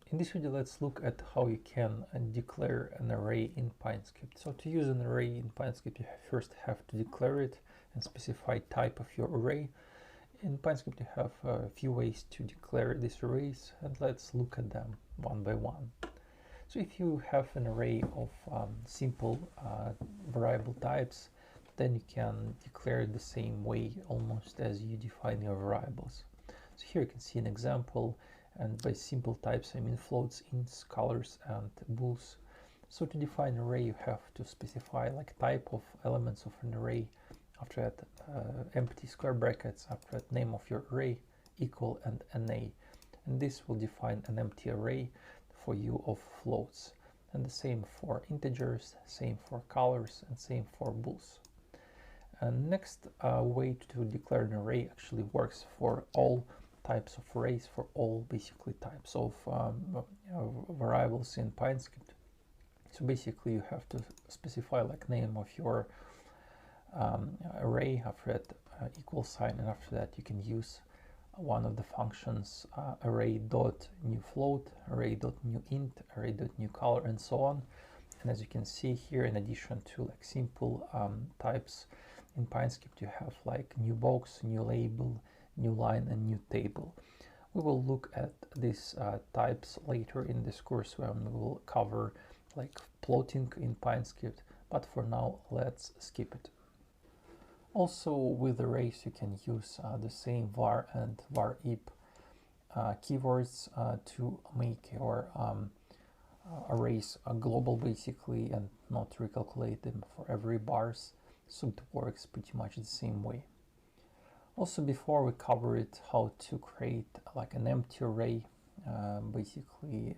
In this video, let's look at how you can declare an array in PineScript. So to use an array in PineScript, you first have to declare it and specify type of your array. In PineScript, you have a few ways to declare these arrays, and let's look at them one by one. So if you have an array of simple variable types, then you can declare it the same way almost as you define your variables. So here you can see an example, and by simple types I mean floats, ints, colors, and bools. So to define an array, you have to specify like type of elements of an array, after that empty square brackets, after that name of your array, equal, and NA. And this will define an empty array for you of floats. And the same for integers, same for colors, and same for bools. And next way to declare an array actually works for all types of arrays, for all basically types of variables in PineScript. So basically you have to specify like name of your array, after that equal sign, and after that you can use one of the functions array.newFloat, array.newInt, array.newColor, and so on. And as you can see here, in addition to like simple types in PineScript, you have like new box, new label, new line, and new table. We will look at these types later in this course when we will cover like plotting in PineScript, but for now let's skip it. Also with arrays you can use the same var and var ip keywords to make your arrays global basically, and not recalculate them for every bars, so it works pretty much the same way. Also, before we cover it, how to create like an empty array basically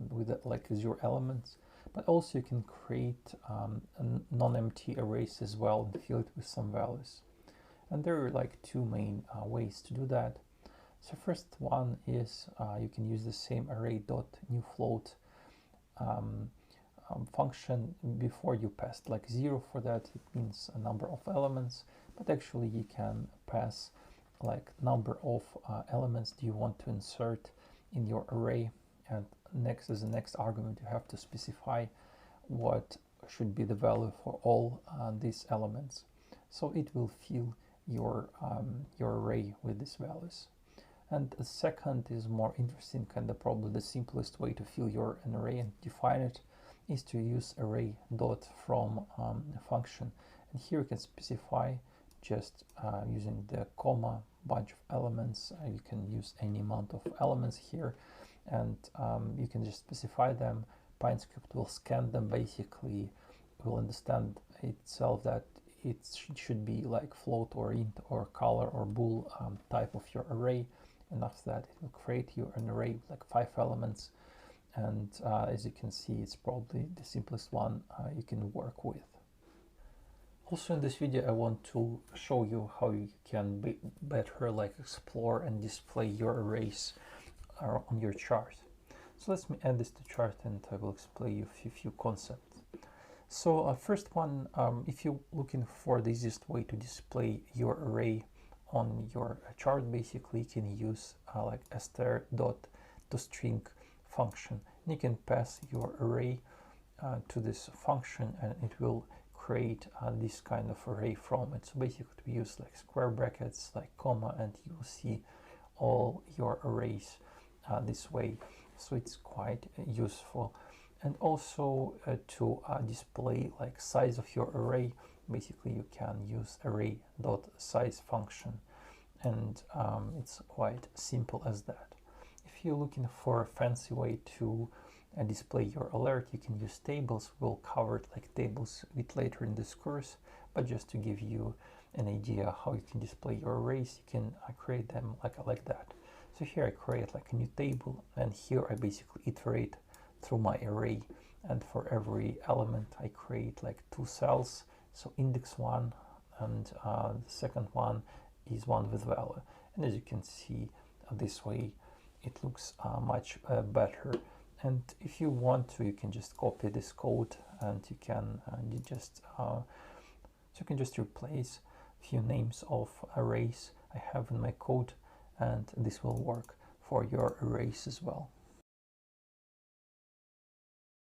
with like 0 elements, but also you can create non-empty arrays as well and fill it with some values. And there are like two main ways to do that. So first one is you can use the same array.newFloat function. Before you passed like 0 for that, it means a number of elements, but actually you can pass like number of elements do you want to insert in your array, and next, as the next argument, you have to specify what should be the value for all these elements. So it will fill your array with these values. And the second is more interesting, and probably the simplest way to fill your an array and define it is to use array.from function. And here you can specify just using the comma bunch of elements. You can use any amount of elements here, and you can just specify them. PineScript will scan them, basically will understand itself that it should be like float or int or color or bool type of your array, and after that it will create you an array with like 5 elements. And as you can see, it's probably the simplest one you can work with. Also in this video I want to show you how you can better like explore and display your arrays on your chart. So let me add this to chart and I will explain you a few concepts. So first one, if you're looking for the easiest way to display your array on your chart, basically you can use like str.toString function. And you can pass your array to this function and it will create this kind of array from it. So basically we use like square brackets, like comma, and you will see all your arrays this way. So it's quite useful. And also to display like size of your array, basically you can use array.size function, and it's quite simple as that. If you're looking for a fancy way to display your alert, you can use tables. We'll cover it like tables a bit later in this course, but just to give you an idea how you can display your arrays, you can create them like that. So here I create like a new table, and here I basically iterate through my array, and for every element I create like 2 cells. So index 1 and the second one is one with value, and as you can see this way it looks much better. And if you want to, you can just copy this code, and you can just replace a few names of arrays I have in my code, and this will work for your arrays as well.